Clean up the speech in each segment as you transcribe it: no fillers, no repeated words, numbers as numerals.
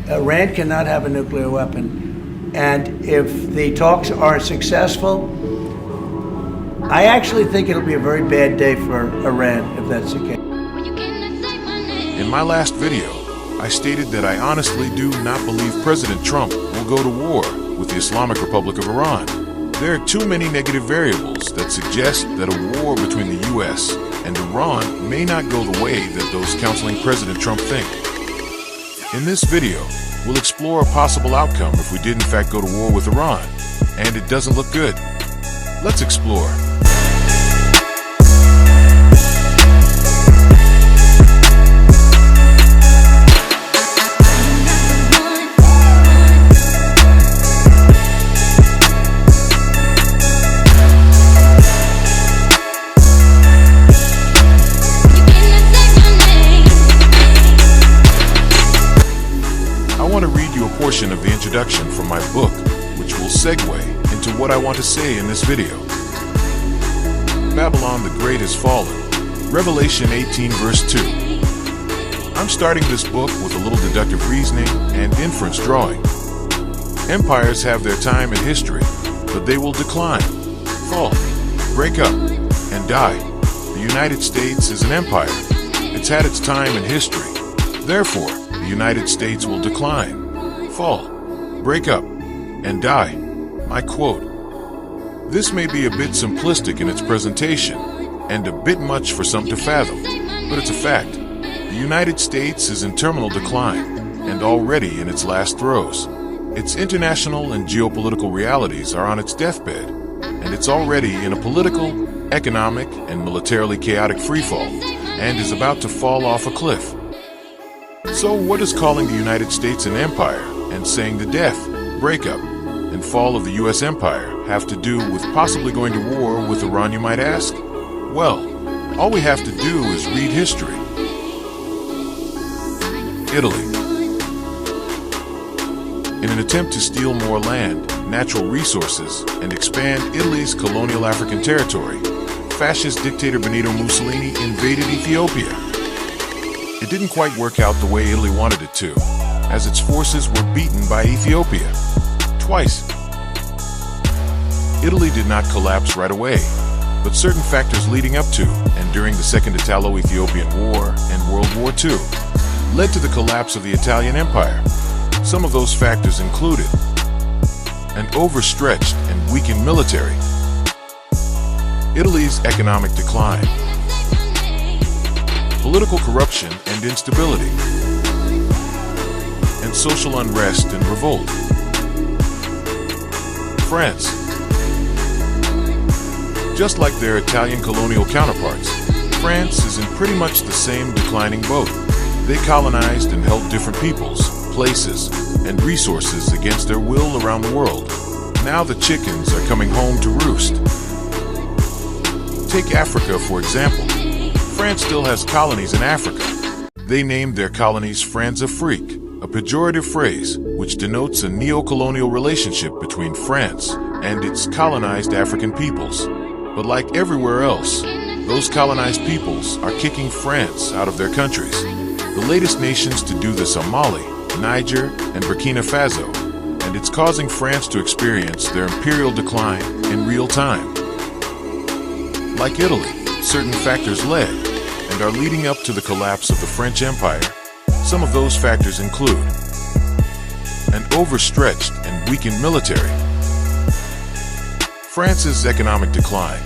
Iran cannot have a nuclear weapon. And if the talks are successful, I actually think it'll be a very bad day for Iran if that's the case. In my last video, I stated that I honestly do not believe President Trump will go to war with the Islamic Republic of Iran. There are too many negative variables that suggest that a war between the U.S. and Iran may not go the way that those counseling President Trump think. In this video, we'll explore a possible outcome if we did in fact go to war with Iran, and it doesn't look good. Let's explore. Portion of the introduction from my book, which will segue into what I want to say in this video. Babylon the Great has fallen. Revelation 18 verse 2. I'm starting this book with a little deductive reasoning and inference drawing. Empires have their time in history, but they will decline, fall, break up, and die. The United States is an empire. It's had its time in history. Therefore, the United States will decline, fall, break up, and die. My quote. This may be a bit simplistic in its presentation, and a bit much for some to fathom, but it's a fact. The United States is in terminal decline, and already in its last throes. Its international and geopolitical realities are on its deathbed, and it's already in a political, economic, and militarily chaotic freefall, and is about to fall off a cliff. So what is calling the United States an empire and saying the death, breakup, and fall of the U.S. empire have to do with possibly going to war with Iran, you might ask? Well, all we have to do is read history. Italy. In an attempt to steal more land, natural resources, and expand Italy's colonial African territory, fascist dictator Benito Mussolini invaded Ethiopia. It didn't quite work out the way Italy wanted it to, as its forces were beaten by Ethiopia. Twice. Italy did not collapse right away, but certain factors leading up to and during the Second Italo-Ethiopian War and World War II led to the collapse of the Italian Empire. Some of those factors included an overstretched and weakened military, Italy's economic decline, political corruption and instability, and social unrest and revolt. France. Just like their Italian colonial counterparts, France is in pretty much the same declining boat. They colonized and held different peoples, places, and resources against their will around the world. Now the chickens are coming home to roost. Take Africa, for example. France still has colonies in Africa. They named their colonies France-Afrique, a pejorative phrase which denotes a neo-colonial relationship between France and its colonized African peoples. But like everywhere else, those colonized peoples are kicking France out of their countries. The latest nations to do this are Mali, Niger, and Burkina Faso, and it's causing France to experience their imperial decline in real time. Like Italy, certain factors led and are leading up to the collapse of the French Empire. Some of those factors include an overstretched and weakened military, France's economic decline,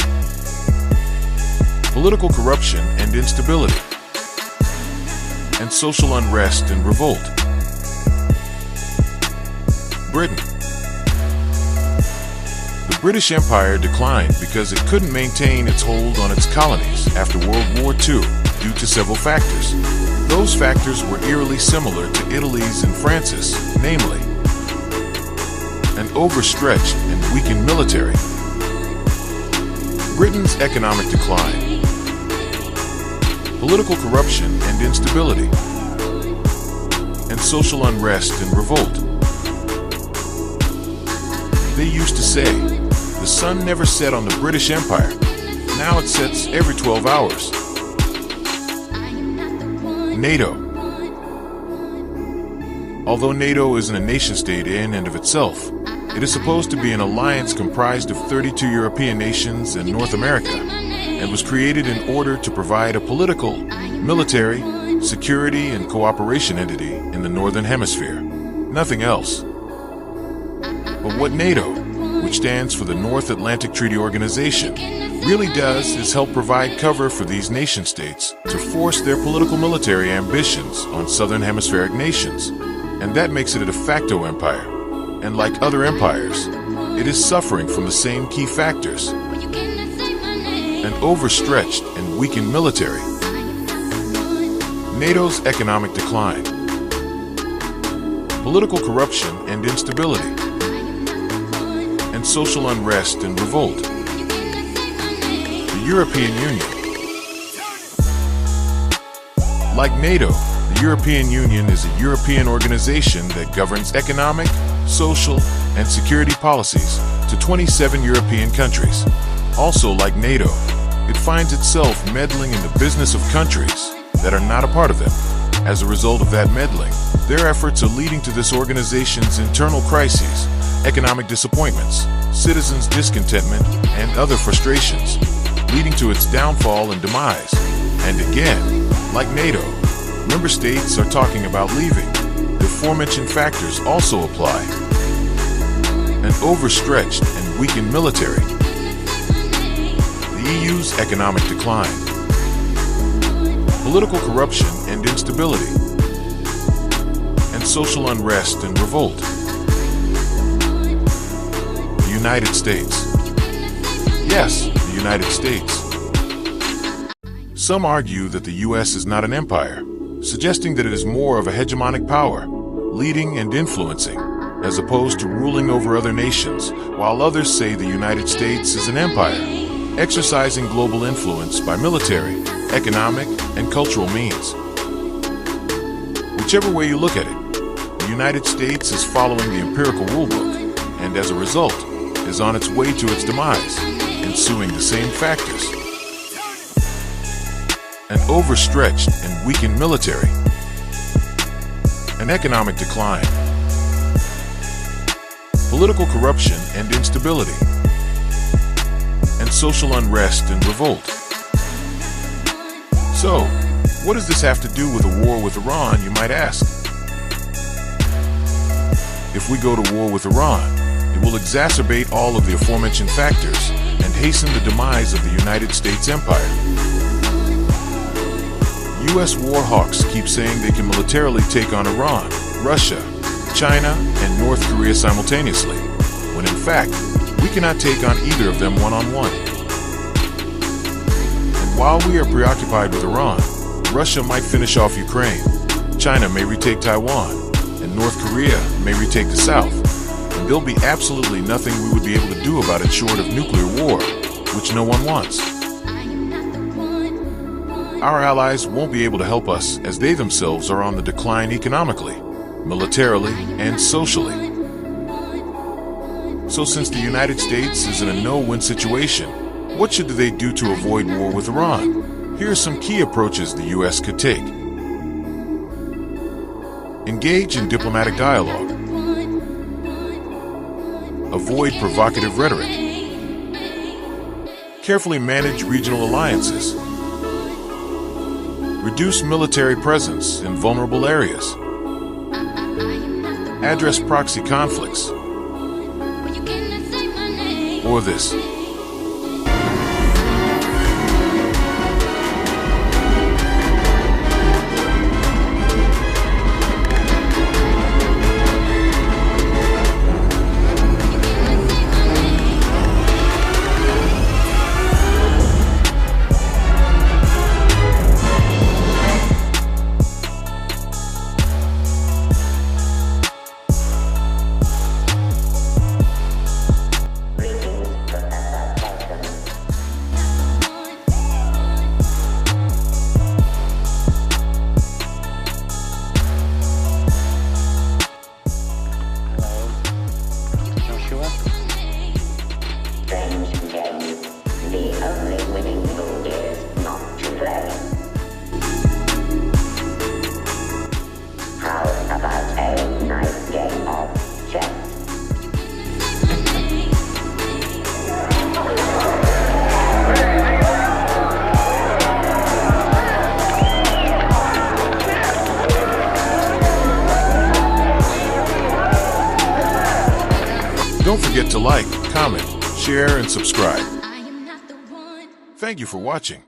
political corruption and instability, and social unrest and revolt. Britain. The British Empire declined because it couldn't maintain its hold on its colonies after World War II due to several factors. Those factors were eerily similar to Italy's and France's, namely, an overstretched and weakened military, Britain's economic decline, political corruption and instability, and social unrest and revolt. They used to say, the sun never set on the British Empire. Now it sets every 12 hours. NATO. Although NATO isn't a nation-state in and of itself, it is supposed to be an alliance comprised of 32 European nations and North America, and was created in order to provide a political, military, security, and cooperation entity in the Northern Hemisphere. Nothing else. But what NATO, which stands for the North Atlantic Treaty Organization, really does is help provide cover for these nation-states to force their political military ambitions on Southern Hemispheric nations. And that makes it a de facto empire. And like other empires, it is suffering from the same key factors: an overstretched and weakened military, NATO's economic decline, political corruption and instability, and social unrest and revolt. The European Union. Like NATO, the European Union is a European organization that governs economic, social, and security policies to 27 European countries. Also, like NATO, it finds itself meddling in the business of countries that are not a part of them. As a result of that meddling, their efforts are leading to this organization's internal crises, economic disappointments, citizens' discontentment, and other frustrations, leading to its downfall and demise. And again, like NATO, member states are talking about leaving. The aforementioned factors also apply. An overstretched and weakened military. The EU's economic decline. Political corruption and instability. And social unrest and revolt. The United States. Yes, the United States. Some argue that the U.S. is not an empire, suggesting that it is more of a hegemonic power, leading and influencing, as opposed to ruling over other nations, while others say the United States is an empire, exercising global influence by military, economic, and cultural means. Whichever way you look at it, the United States is following the empirical rulebook, and as a result, is on its way to its demise, ensuing the same factors. An overstretched and weakened military. An economic decline. Political corruption and instability. And social unrest and revolt. So, what does this have to do with a war with Iran, you might ask? If we go to war with Iran, it will exacerbate all of the aforementioned factors and hasten the demise of the United States empire. U.S. war hawks keep saying they can militarily take on Iran, Russia, China, and North Korea simultaneously, when in fact, we cannot take on either of them one-on-one. And while we are preoccupied with Iran, Russia might finish off Ukraine, China may retake Taiwan, and North Korea may retake the South, and there'll be absolutely nothing we would be able to do about it short of nuclear war, which no one wants. Our allies won't be able to help us as they themselves are on the decline economically, militarily, and socially. So since the United States is in a no-win situation, what should they do to avoid war with Iran? Here are some key approaches the U.S. could take. Engage in diplomatic dialogue. Avoid provocative rhetoric. Carefully manage regional alliances. Reduce military presence in vulnerable areas. Address proxy conflicts. Or this. Greetings, don't forget to like, comment, share, and subscribe. Thank you for watching.